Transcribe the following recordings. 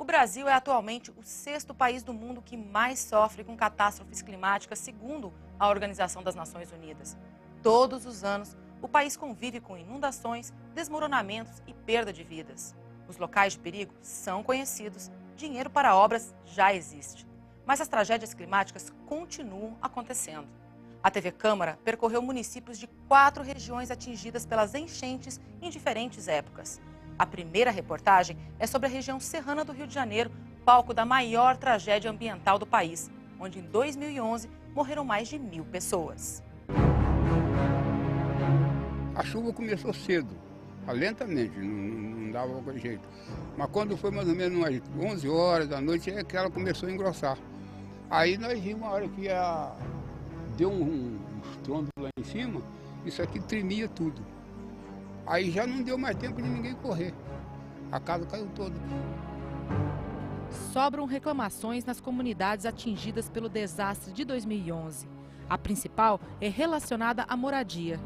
Brasil é atualmente o 6º país do mundo que mais sofre com catástrofes climáticas, segundo a Organização das Nações Unidas. Todos os anos, o país convive com inundações, desmoronamentos e perda de vidas. Os locais de perigo são conhecidos, dinheiro para obras já existe. Mas as tragédias climáticas continuam acontecendo. A TV Câmara percorreu municípios de 4 regiões atingidas pelas enchentes em diferentes épocas. A primeira reportagem é sobre a região serrana do Rio de Janeiro, palco da maior tragédia ambiental do país, onde em 2011 morreram mais de 1.000 pessoas. A chuva começou cedo, lentamente, não dava qualquer jeito. Mas quando foi mais ou menos umas 11 horas da noite, é que ela começou a engrossar. Aí nós vimos uma hora que deu um estrondo lá em cima, isso aqui tremia tudo. Aí já não deu mais tempo de ninguém correr. A casa caiu toda. Sobram reclamações nas comunidades atingidas pelo desastre de 2011. A principal é relacionada à moradia.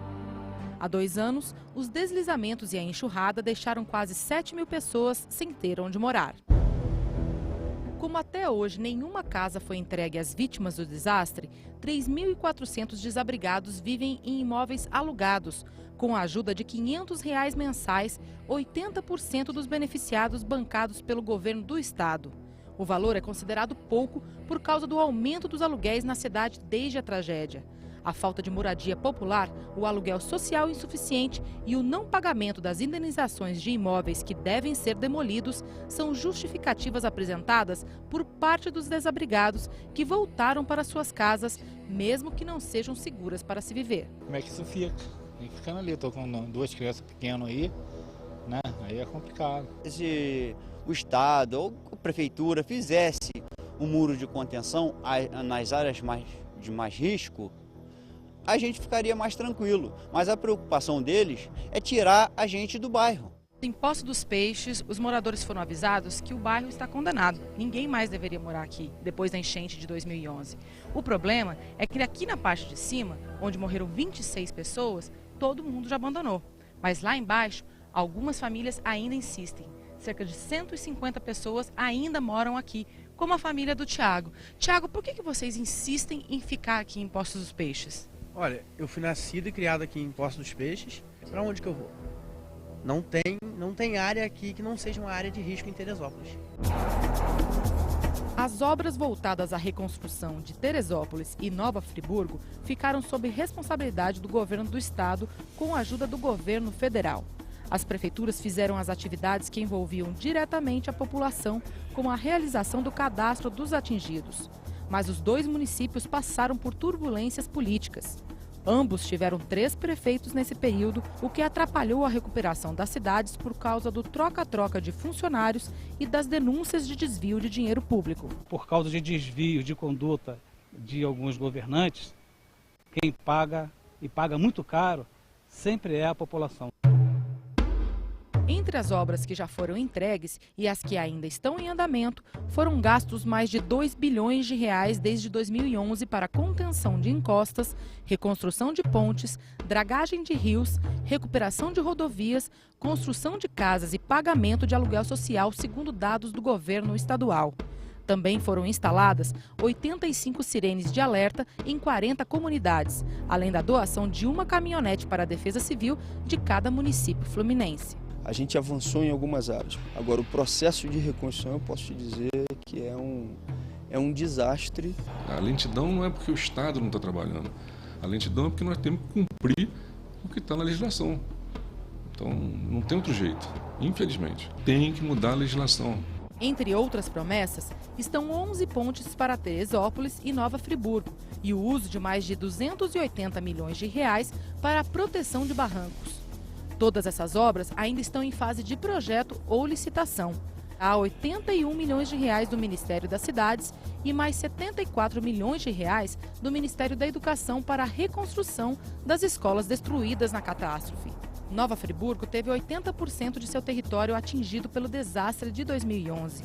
Há 2 anos, os deslizamentos e a enxurrada deixaram quase 7.000 pessoas sem ter onde morar. Como até hoje nenhuma casa foi entregue às vítimas do desastre, 3.400 desabrigados vivem em imóveis alugados. Com a ajuda de R$ 500 mensais, 80% dos beneficiados bancados pelo governo do estado. O valor é considerado pouco por causa do aumento dos aluguéis na cidade desde a tragédia. A falta de moradia popular, o aluguel social insuficiente e o não pagamento das indenizações de imóveis que devem ser demolidos são justificativas apresentadas por parte dos desabrigados que voltaram para suas casas, mesmo que não sejam seguras para se viver. Como é que isso fica? Ficando ali, eu estou com 2 crianças pequenas aí, né? Aí é complicado. Se o Estado ou a Prefeitura fizesse um muro de contenção nas áreas de mais risco, a gente ficaria mais tranquilo. Mas a preocupação deles é tirar a gente do bairro. Em Poço dos Peixes, os moradores foram avisados que o bairro está condenado. Ninguém mais deveria morar aqui, depois da enchente de 2011. O problema é que aqui na parte de cima, onde morreram 26 pessoas, todo mundo já abandonou. Mas lá embaixo, algumas famílias ainda insistem. Cerca de 150 pessoas ainda moram aqui, como a família do Tiago. Tiago, por que vocês insistem em ficar aqui em Poço dos Peixes? Olha, eu fui nascido e criado aqui em Poço dos Peixes. Para onde que eu vou? Não tem área aqui que não seja uma área de risco em Teresópolis. As obras voltadas à reconstrução de Teresópolis e Nova Friburgo ficaram sob responsabilidade do governo do estado com a ajuda do governo federal. As prefeituras fizeram as atividades que envolviam diretamente a população, como a realização do cadastro dos atingidos. Mas os 2 municípios passaram por turbulências políticas. Ambos tiveram 3 prefeitos nesse período, o que atrapalhou a recuperação das cidades por causa do troca-troca de funcionários e das denúncias de desvio de dinheiro público. Por causa de desvio de conduta de alguns governantes, quem paga, e paga muito caro, sempre é a população. Entre as obras que já foram entregues e as que ainda estão em andamento, foram gastos mais de 2 bilhões de reais desde 2011 para contenção de encostas, reconstrução de pontes, dragagem de rios, recuperação de rodovias, construção de casas e pagamento de aluguel social, segundo dados do governo estadual. Também foram instaladas 85 sirenes de alerta em 40 comunidades, além da doação de uma caminhonete para a Defesa Civil de cada município fluminense. A gente avançou em algumas áreas. Agora, o processo de reconstrução, eu posso te dizer que é um desastre. A lentidão não é porque o Estado não está trabalhando. A lentidão é porque nós temos que cumprir o que está na legislação. Então, não tem outro jeito. Infelizmente, tem que mudar a legislação. Entre outras promessas, estão 11 pontes para Teresópolis e Nova Friburgo e o uso de mais de 280 milhões de reais para a proteção de barrancos. Todas essas obras ainda estão em fase de projeto ou licitação. Há 81 milhões de reais do Ministério das Cidades e mais 74 milhões de reais do Ministério da Educação para a reconstrução das escolas destruídas na catástrofe. Nova Friburgo teve 80% de seu território atingido pelo desastre de 2011.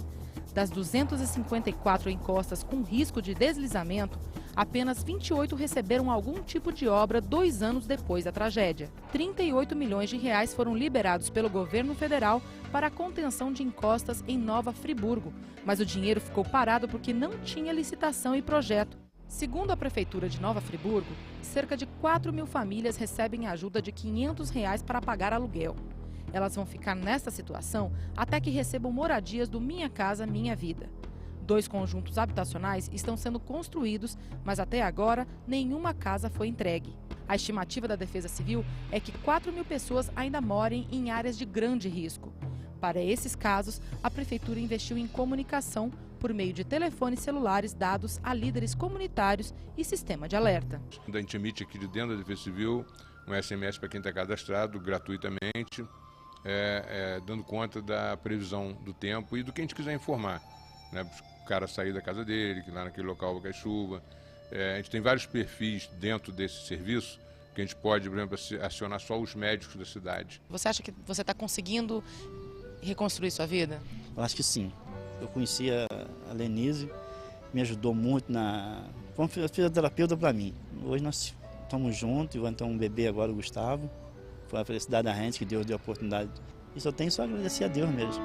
Das 254 encostas com risco de deslizamento, apenas 28 receberam algum tipo de obra 2 anos depois da tragédia. 38 milhões de reais foram liberados pelo governo federal para a contenção de encostas em Nova Friburgo, mas o dinheiro ficou parado porque não tinha licitação e projeto. Segundo a Prefeitura de Nova Friburgo, cerca de 4.000 famílias recebem ajuda de R$ 500 para pagar aluguel. Elas vão ficar nesta situação até que recebam moradias do Minha Casa Minha Vida. 2 conjuntos habitacionais estão sendo construídos, mas até agora nenhuma casa foi entregue. A estimativa da Defesa Civil é que 4.000 pessoas ainda morem em áreas de grande risco. Para esses casos, a Prefeitura investiu em comunicação por meio de telefones celulares dados a líderes comunitários e sistema de alerta. A gente emite aqui de dentro da Defesa Civil um SMS para quem está cadastrado gratuitamente, dando conta da previsão do tempo e do que a gente quiser informar, né? O cara sair da casa dele, que lá naquele local vai cair chuva. A gente tem vários perfis dentro desse serviço que a gente pode, por exemplo, acionar só os médicos da cidade. Você acha que você está conseguindo reconstruir sua vida? Eu acho que sim. Eu conheci a Lenise, me ajudou muito como fisioterapeuta para mim. Hoje nós estamos juntos, vamos ter um bebê agora, o Gustavo. Foi a felicidade da gente que Deus deu a oportunidade. E só tenho só a agradecer a Deus mesmo.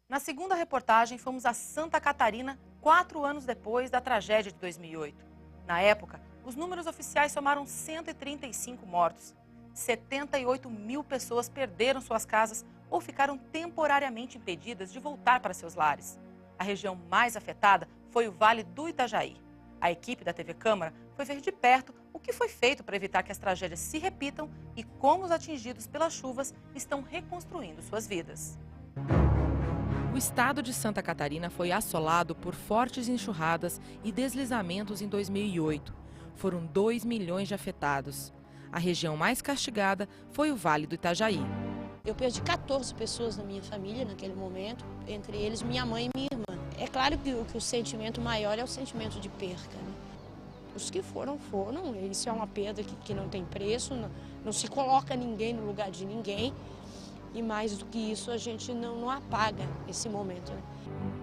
Na segunda reportagem, fomos a Santa Catarina 4 anos depois da tragédia de 2008. Na época, os números oficiais somaram 135 mortos. 78.000 pessoas perderam suas casas ou ficaram temporariamente impedidas de voltar para seus lares. A região mais afetada foi o Vale do Itajaí. A equipe da TV Câmara foi ver de perto o que foi feito para evitar que as tragédias se repitam e como os atingidos pelas chuvas estão reconstruindo suas vidas. O estado de Santa Catarina foi assolado por fortes enxurradas e deslizamentos em 2008. Foram 2 milhões de afetados. A região mais castigada foi o Vale do Itajaí. Eu perdi 14 pessoas na minha família naquele momento, entre eles minha mãe e minha irmã. É claro que o sentimento maior é o sentimento de perca, né? Os que foram. Isso é uma perda que não tem preço, não se coloca ninguém no lugar de ninguém. E mais do que isso, a gente não apaga esse momento, né?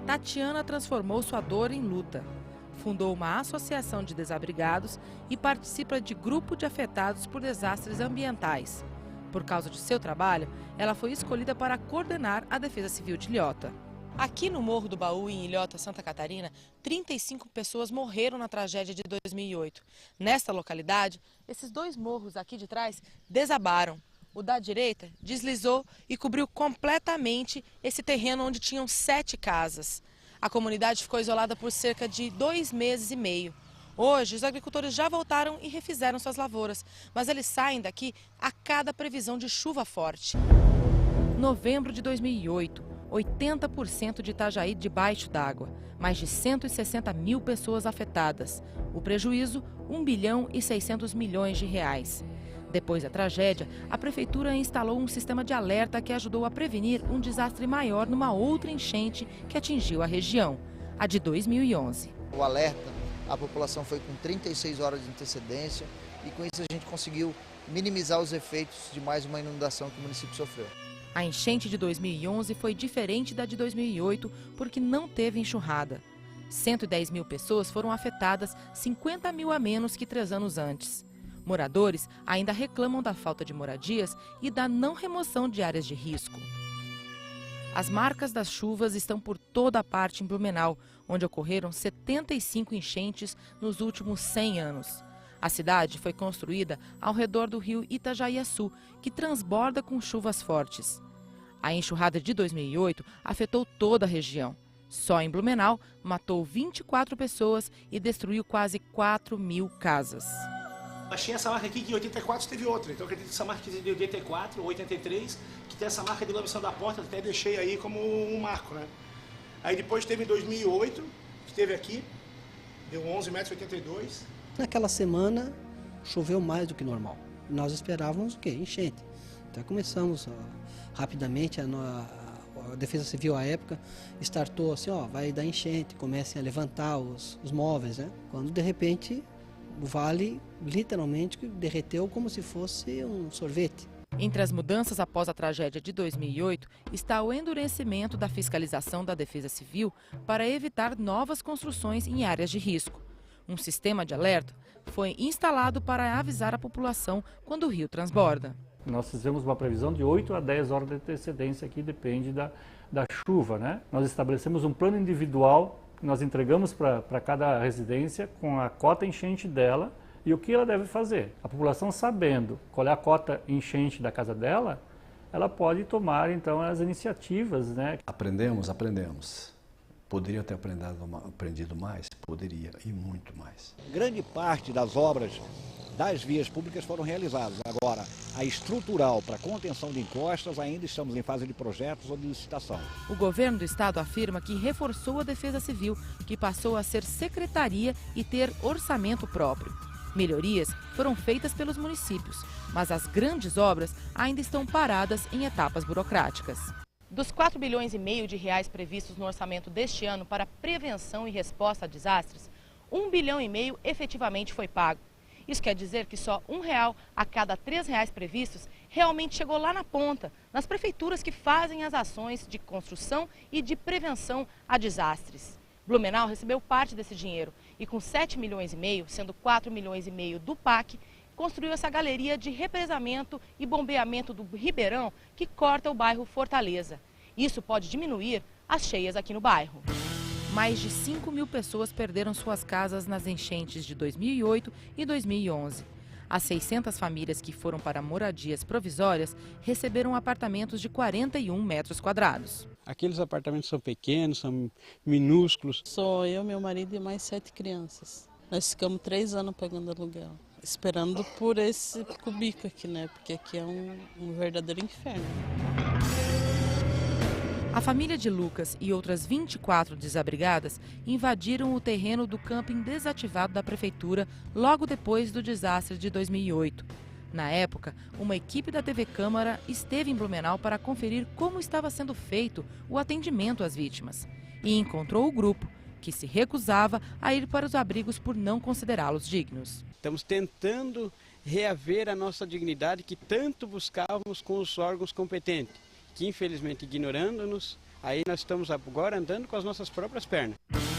Tatiana transformou sua dor em luta. Fundou uma associação de desabrigados e participa de grupo de afetados por desastres ambientais. Por causa de seu trabalho, ela foi escolhida para coordenar a Defesa Civil de Ilhota. Aqui no Morro do Baú, em Ilhota, Santa Catarina, 35 pessoas morreram na tragédia de 2008. Nesta localidade, esses 2 morros aqui de trás desabaram. O da direita deslizou e cobriu completamente esse terreno onde tinham 7 casas. A comunidade ficou isolada por cerca de 2 meses e meio. Hoje, os agricultores já voltaram e refizeram suas lavouras, mas eles saem daqui a cada previsão de chuva forte. Novembro de 2008, 80% de Itajaí debaixo d'água, mais de 160.000 pessoas afetadas. O prejuízo, 1 bilhão e 600 milhões de reais. Depois da tragédia, a Prefeitura instalou um sistema de alerta que ajudou a prevenir um desastre maior numa outra enchente que atingiu a região, a de 2011. O alerta, a população foi com 36 horas de antecedência e com isso a gente conseguiu minimizar os efeitos de mais uma inundação que o município sofreu. A enchente de 2011 foi diferente da de 2008 porque não teve enxurrada. 110.000 pessoas foram afetadas, 50.000 a menos que 3 anos antes. Moradores ainda reclamam da falta de moradias e da não remoção de áreas de risco. As marcas das chuvas estão por toda a parte em Blumenau, onde ocorreram 75 enchentes nos últimos 100 anos. A cidade foi construída ao redor do rio Itajaiaçu, que transborda com chuvas fortes. A enxurrada de 2008 afetou toda a região. Só em Blumenau, matou 24 pessoas e destruiu quase 4.000 casas. Mas tinha essa marca aqui que em 84 teve outra, então eu acredito que essa marca de 84 ou 83, que tem essa marca de lambção da porta, até deixei aí como um marco, né? Aí depois teve em 2008, que teve aqui, deu 11,82 metros. Naquela semana choveu mais do que normal. Nós esperávamos o quê? Enchente. Então começamos rapidamente, a Defesa Civil à época startou assim, vai dar enchente, comecem a levantar os móveis, né? Quando de repente o vale literalmente derreteu como se fosse um sorvete. Entre as mudanças após a tragédia de 2008 está o endurecimento da fiscalização da Defesa Civil para evitar novas construções em áreas de risco. Um sistema de alerta foi instalado para avisar a população quando o rio transborda. Nós fizemos uma previsão de 8 a 10 horas de antecedência, que depende da chuva, né? Nós estabelecemos um plano individual que nós entregamos para cada residência com a cota enchente dela e o que ela deve fazer. A população, sabendo qual é a cota enchente da casa dela, ela pode tomar então as iniciativas, né? Aprendemos. Poderia ter aprendido mais? Poderia, e muito mais. Grande parte das obras das vias públicas foram realizadas. Agora, a estrutural para contenção de encostas ainda estamos em fase de projetos ou de licitação. O governo do estado afirma que reforçou a Defesa Civil, que passou a ser secretaria e ter orçamento próprio. Melhorias foram feitas pelos municípios, mas as grandes obras ainda estão paradas em etapas burocráticas. Dos 4,5 bilhões de reais previstos no orçamento deste ano para prevenção e resposta a desastres, 1,5 bilhão efetivamente foi pago. Isso quer dizer que só R$1 a cada R$3 previstos realmente chegou lá na ponta, nas prefeituras que fazem as ações de construção e de prevenção a desastres. Blumenau recebeu parte desse dinheiro e com 7,5 milhões, sendo 4,5 milhões do PAC, construiu essa galeria de represamento e bombeamento do Ribeirão que corta o bairro Fortaleza. Isso pode diminuir as cheias aqui no bairro. Mais de 5.000 pessoas perderam suas casas nas enchentes de 2008 e 2011. As 600 famílias que foram para moradias provisórias receberam apartamentos de 41 metros quadrados. Aqueles apartamentos são pequenos, são minúsculos. Só eu, meu marido e mais 7 crianças. Nós ficamos 3 anos pagando aluguel, esperando por esse cubico aqui, né? Porque aqui é um verdadeiro inferno. A família de Lucas e outras 24 desabrigadas invadiram o terreno do camping desativado da prefeitura logo depois do desastre de 2008. Na época, uma equipe da TV Câmara esteve em Blumenau para conferir como estava sendo feito o atendimento às vítimas e encontrou o grupo, que se recusava a ir para os abrigos por não considerá-los dignos. Estamos tentando reaver a nossa dignidade que tanto buscávamos com os órgãos competentes, que infelizmente ignorando-nos, aí nós estamos agora andando com as nossas próprias pernas.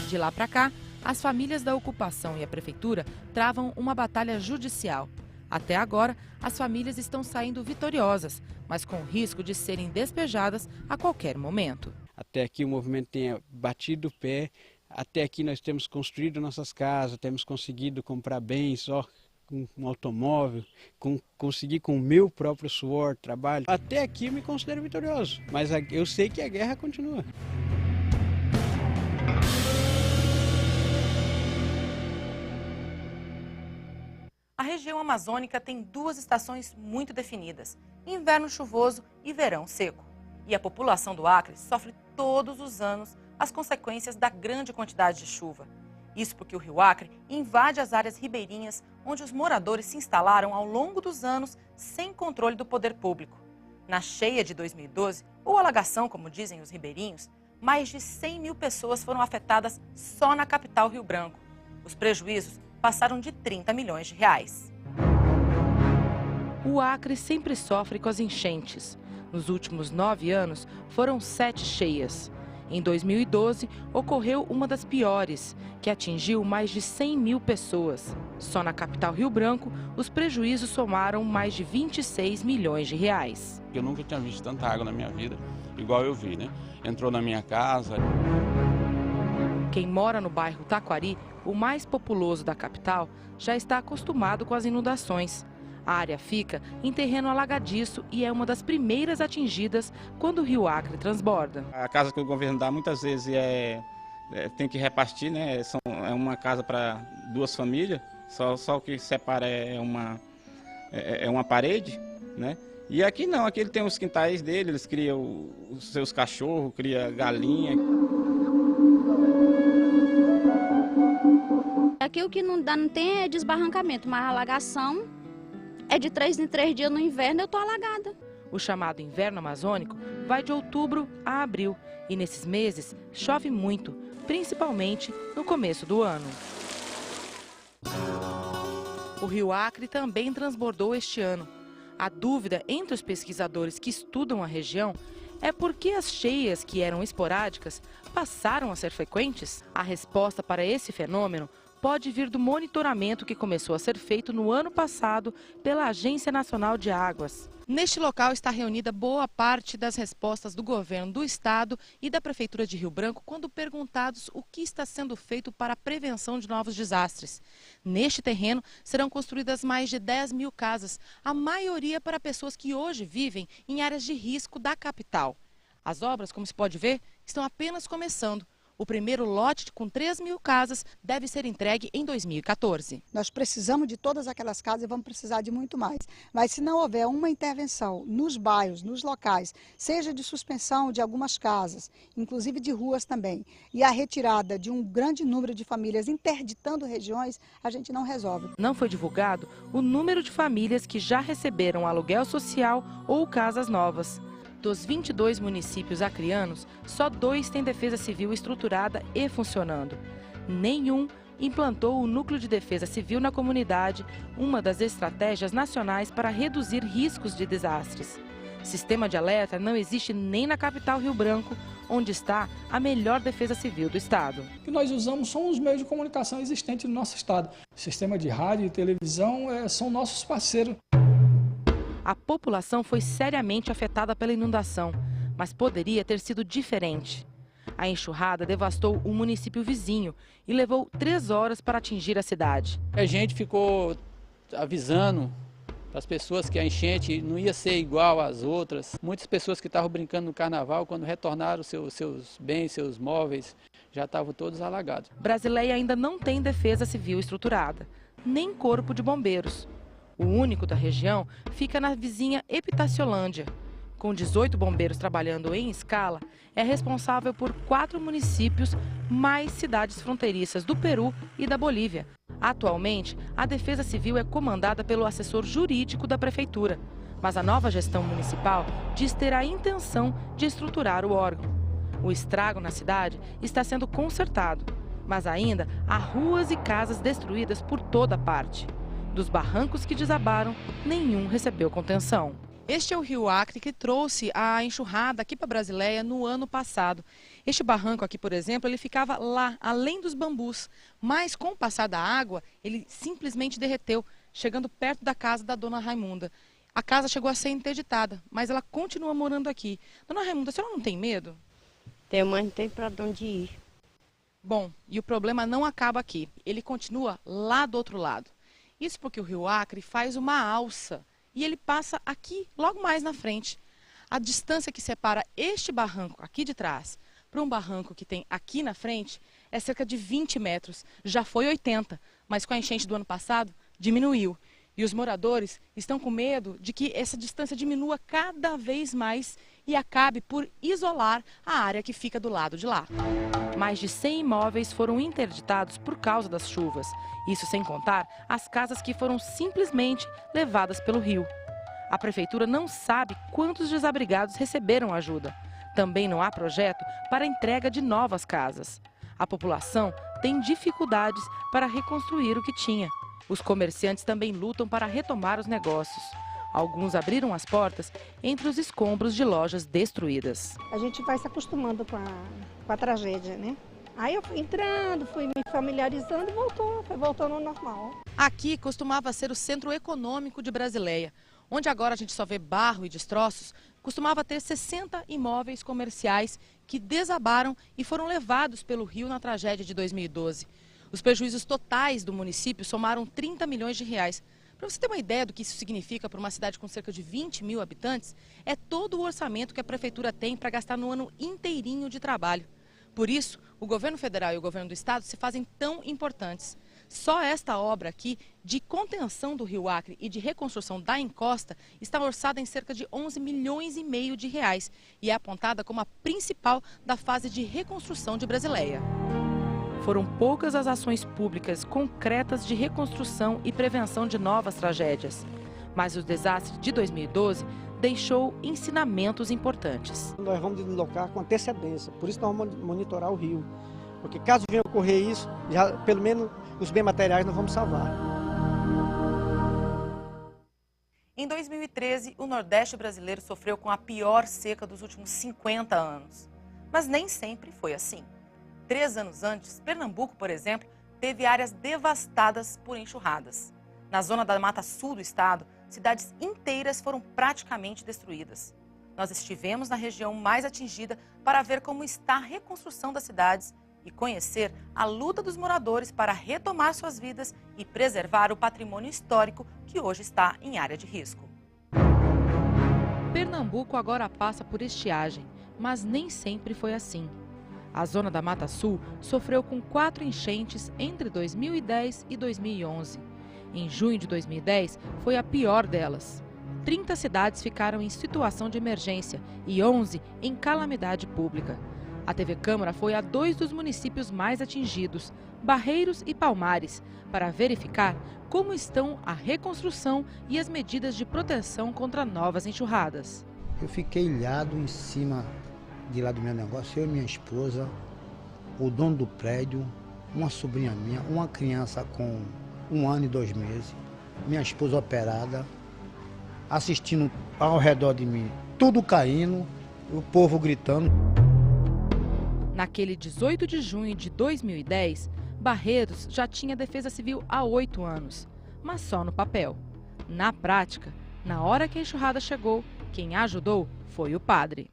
De lá para cá, as famílias da ocupação e a prefeitura travam uma batalha judicial. Até agora, as famílias estão saindo vitoriosas, mas com o risco de serem despejadas a qualquer momento. Até aqui o movimento tem batido o pé, até aqui nós temos construído nossas casas, temos conseguido comprar bens, um automóvel, conseguir com o meu próprio suor, trabalho. Até aqui eu me considero vitorioso, mas eu sei que a guerra continua. A região amazônica tem 2 estações muito definidas, inverno chuvoso e verão seco. E a população do Acre sofre todos os anos as consequências da grande quantidade de chuva. Isso porque o rio Acre invade as áreas ribeirinhas onde os moradores se instalaram ao longo dos anos sem controle do poder público. Na cheia de 2012, ou alagação, como dizem os ribeirinhos, mais de 100.000 pessoas foram afetadas só na capital Rio Branco. Os prejuízos passaram de 30 milhões de reais. O Acre sempre sofre com as enchentes. Nos últimos 9 anos, foram 7 cheias. Em 2012, ocorreu uma das piores, que atingiu mais de 100.000 pessoas. Só na capital Rio Branco, os prejuízos somaram mais de 26 milhões de reais. Eu nunca tinha visto tanta água na minha vida, igual eu vi, né? Entrou na minha casa. Quem mora no bairro Taquari, o mais populoso da capital, já está acostumado com as inundações. A área fica em terreno alagadiço e é uma das primeiras atingidas quando o rio Acre transborda. A casa que o governo dá muitas vezes tem que repartir, né? É uma casa para 2 famílias, só o que separa é uma parede, né? E aqui não, aqui ele tem os quintais dele, eles criam os seus cachorros, cria galinha. Aqui o que não tem é desbarrancamento, mas a alagação é de 3 em 3 dias no inverno, eu tô alagada. O chamado inverno amazônico vai de outubro a abril e nesses meses chove muito, principalmente no começo do ano. O rio Acre também transbordou este ano. A dúvida entre os pesquisadores que estudam a região é por que as cheias que eram esporádicas passaram a ser frequentes? A resposta para esse fenômeno pode vir do monitoramento que começou a ser feito no ano passado pela Agência Nacional de Águas. Neste local está reunida boa parte das respostas do governo do estado e da Prefeitura de Rio Branco quando perguntados o que está sendo feito para a prevenção de novos desastres. Neste terreno serão construídas mais de 10 mil casas, a maioria para pessoas que hoje vivem em áreas de risco da capital. As obras, como se pode ver, estão apenas começando. O primeiro lote, com 3 mil casas, deve ser entregue em 2014. Nós precisamos de todas aquelas casas e vamos precisar de muito mais. Mas se não houver uma intervenção nos bairros, nos locais, seja de suspensão de algumas casas, inclusive de ruas também, e a retirada de um grande número de famílias interditando regiões, a gente não resolve. Não foi divulgado o número de famílias que já receberam aluguel social ou casas novas. Dos 22 municípios acreanos, só 2 têm defesa civil estruturada e funcionando. Nenhum implantou o núcleo de defesa civil na comunidade, uma das estratégias nacionais para reduzir riscos de desastres. Sistema de alerta não existe nem na capital Rio Branco, onde está a melhor defesa civil do estado. O que nós usamos são os meios de comunicação existentes no nosso estado. O sistema de rádio e televisão são nossos parceiros. A população foi seriamente afetada pela inundação, mas poderia ter sido diferente. A enxurrada devastou o município vizinho e levou 3 horas para atingir a cidade. A gente ficou avisando para as pessoas que a enchente não ia ser igual às outras. Muitas pessoas que estavam brincando no carnaval, quando retornaram seus bens, seus móveis, já estavam todos alagados. Brasileia ainda não tem defesa civil estruturada, nem corpo de bombeiros. O único da região fica na vizinha Epitaciolândia. Com 18 bombeiros trabalhando em escala, é responsável por 4 municípios, mais cidades fronteiriças do Peru e da Bolívia. Atualmente, a Defesa Civil é comandada pelo assessor jurídico da Prefeitura, mas a nova gestão municipal diz ter a intenção de estruturar o órgão. O estrago na cidade está sendo consertado, mas ainda há ruas e casas destruídas por toda parte. Dos barrancos que desabaram, nenhum recebeu contenção. Este é o Rio Acre que trouxe a enxurrada aqui para Brasileia no ano passado. Este barranco aqui, por exemplo, ele ficava lá, além dos bambus. Mas com o passar da água, ele simplesmente derreteu, chegando perto da casa da dona Raimunda. A casa chegou a ser interditada, mas ela continua morando aqui. Dona Raimunda, a senhora não tem medo? Tenho, mas não tem para onde ir. Bom, e o problema não acaba aqui. Ele continua lá do outro lado. Isso porque o Rio Acre faz uma alça e ele passa aqui, logo mais na frente. A distância que separa este barranco aqui de trás para um barranco que tem aqui na frente é cerca de 20 metros. Já foi 80, mas com a enchente do ano passado diminuiu. E os moradores estão com medo de que essa distância diminua cada vez mais e acabe por isolar a área que fica do lado de lá. Mais de 100 imóveis foram interditados por causa das chuvas. Isso sem contar as casas que foram simplesmente levadas pelo rio. A prefeitura não sabe quantos desabrigados receberam ajuda. Também não há projeto para a entrega de novas casas. A população tem dificuldades para reconstruir o que tinha. Os comerciantes também lutam para retomar os negócios. Alguns abriram as portas entre os escombros de lojas destruídas. A gente vai se acostumando com a tragédia, né? Aí eu fui entrando, fui me familiarizando e foi voltando ao normal. Aqui costumava ser o centro econômico de Brasileia, onde agora a gente só vê barro e destroços. Costumava ter 60 imóveis comerciais que desabaram e foram levados pelo rio na tragédia de 2012. Os prejuízos totais do município somaram 30 milhões de reais. Para você ter uma ideia do que isso significa para uma cidade com cerca de 20 mil habitantes, é todo o orçamento que a prefeitura tem para gastar no ano inteirinho de trabalho. Por isso, o governo federal e o governo do estado se fazem tão importantes. Só esta obra aqui, de contenção do Rio Acre e de reconstrução da encosta, está orçada em cerca de 11 milhões e meio de reais e é apontada como a principal da fase de reconstrução de Brasileia. Foram poucas as ações públicas concretas de reconstrução e prevenção de novas tragédias. Mas o desastre de 2012 deixou ensinamentos importantes. Nós vamos deslocar com antecedência, por isso nós vamos monitorar o rio. Porque caso venha ocorrer isso, já, pelo menos os bens materiais nós vamos salvar. Em 2013, o Nordeste brasileiro sofreu com a pior seca dos últimos 50 anos. Mas nem sempre foi assim. 3 anos antes, Pernambuco, por exemplo, teve áreas devastadas por enxurradas. Na zona da Mata Sul do estado, cidades inteiras foram praticamente destruídas. Nós estivemos na região mais atingida para ver como está a reconstrução das cidades e conhecer a luta dos moradores para retomar suas vidas e preservar o patrimônio histórico que hoje está em área de risco. Pernambuco agora passa por estiagem, mas nem sempre foi assim. A zona da Mata Sul sofreu com 4 enchentes entre 2010 e 2011. Em junho de 2010, foi a pior delas. 30 cidades ficaram em situação de emergência e 11 em calamidade pública. A TV Câmara foi a 2 dos municípios mais atingidos, Barreiros e Palmares, para verificar como estão a reconstrução e as medidas de proteção contra novas enxurradas. Eu fiquei ilhado em cima de lá do meu negócio, eu e minha esposa, o dono do prédio, uma sobrinha minha, uma criança com 1 ano e 2 meses, minha esposa operada, assistindo ao redor de mim, tudo caindo, o povo gritando. Naquele 18 de junho de 2010, Barreiros já tinha defesa civil há 8 anos, mas só no papel. Na prática, na hora que a enxurrada chegou, quem ajudou foi o padre.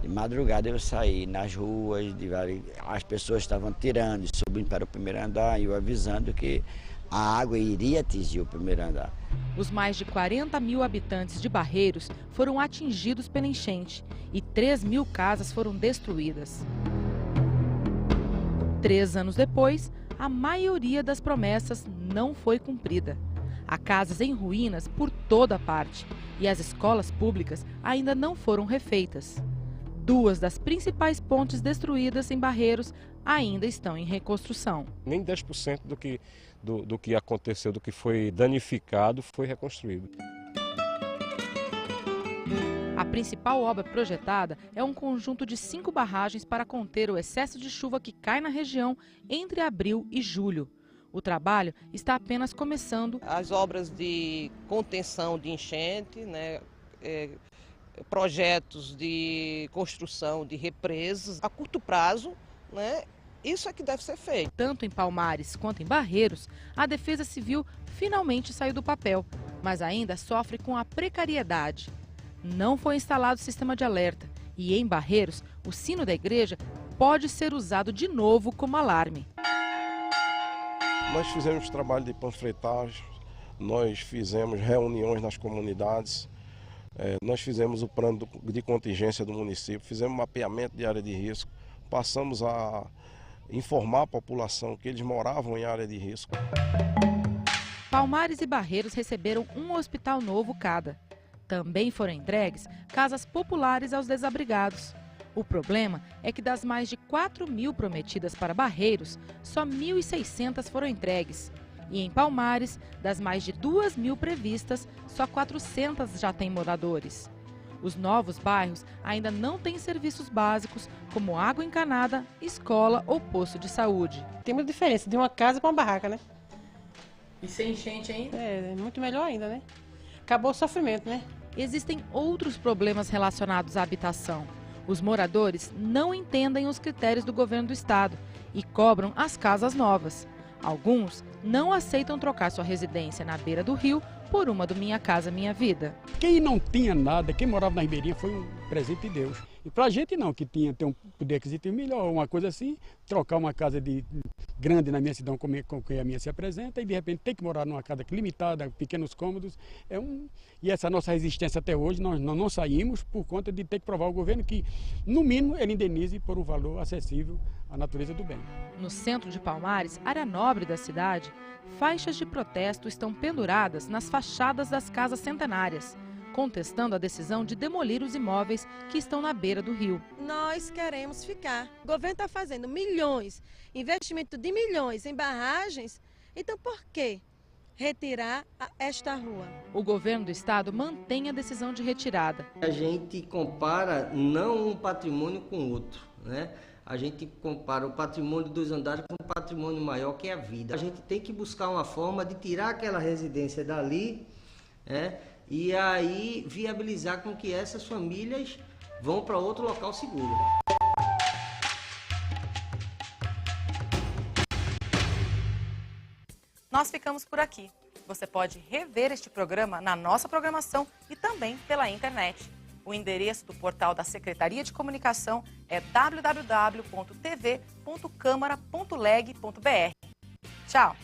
De madrugada eu saí nas ruas, as pessoas estavam tirando, subindo para o primeiro andar e eu avisando que a água iria atingir o primeiro andar. Os mais de 40 mil habitantes de Barreiros foram atingidos pela enchente e 3 mil casas foram destruídas. 3 anos depois, a maioria das promessas não foi cumprida. Há casas em ruínas por toda parte e as escolas públicas ainda não foram refeitas. 2 das principais pontes destruídas em Barreiros ainda estão em reconstrução. Nem 10% do que aconteceu, do que foi danificado, foi reconstruído. A principal obra projetada é um conjunto de 5 barragens para conter o excesso de chuva que cai na região entre abril e julho. O trabalho está apenas começando. As obras de contenção de enchente, projetos de construção de represas a curto prazo, isso é que deve ser feito. Tanto em Palmares quanto em Barreiros, a Defesa Civil finalmente saiu do papel, mas ainda sofre com a precariedade. Não foi instalado sistema de alerta e em Barreiros, o sino da igreja pode ser usado de novo como alarme. Nós fizemos trabalho de panfletagem, nós fizemos reuniões nas comunidades, nós fizemos o plano de contingência do município, fizemos mapeamento de área de risco, passamos a informar a população que eles moravam em área de risco. Palmares e Barreiros receberam um hospital novo cada. Também foram entregues casas populares aos desabrigados. O problema é que das mais de 4 mil prometidas para Barreiros, só 1.600 foram entregues. E em Palmares, das mais de 2 mil previstas, só 400 já têm moradores. Os novos bairros ainda não têm serviços básicos, como água encanada, escola ou posto de saúde. Tem uma diferença de uma casa para uma barraca, né? E sem enchente ainda? É muito melhor ainda, né? Acabou o sofrimento, né? Existem outros problemas relacionados à habitação. Os moradores não entendem os critérios do governo do estado e cobram as casas novas. Alguns não aceitam trocar sua residência na beira do rio por uma do Minha Casa Minha Vida. Quem não tinha nada, quem morava na Ribeirinha foi um presente de Deus. E pra gente não, que tem um poder aquisitivo melhor, uma coisa assim, trocar uma casa grande na minha cidade com que a minha se apresenta e de repente ter que morar numa casa limitada, pequenos cômodos. E essa nossa resistência até hoje, nós não saímos por conta de ter que provar ao governo que, no mínimo, ele indenize por um valor acessível à natureza do bem. No centro de Palmares, área nobre da cidade, faixas de protesto estão penduradas nas fachadas das casas centenárias, contestando a decisão de demolir os imóveis que estão na beira do rio. Nós queremos ficar. O governo está fazendo milhões, investimento de milhões em barragens, então por que retirar esta rua. O governo do estado mantém a decisão de retirada. A gente compara não um patrimônio com outro, né? A gente compara o patrimônio dos andares com um patrimônio maior, que é a vida. A gente tem que buscar uma forma de tirar aquela residência dali, né? E aí viabilizar com que essas famílias vão para outro local seguro. Nós ficamos por aqui. Você pode rever este programa na nossa programação e também pela internet. O endereço do portal da Secretaria de Comunicação é www.tv.câmara.leg.br. Tchau!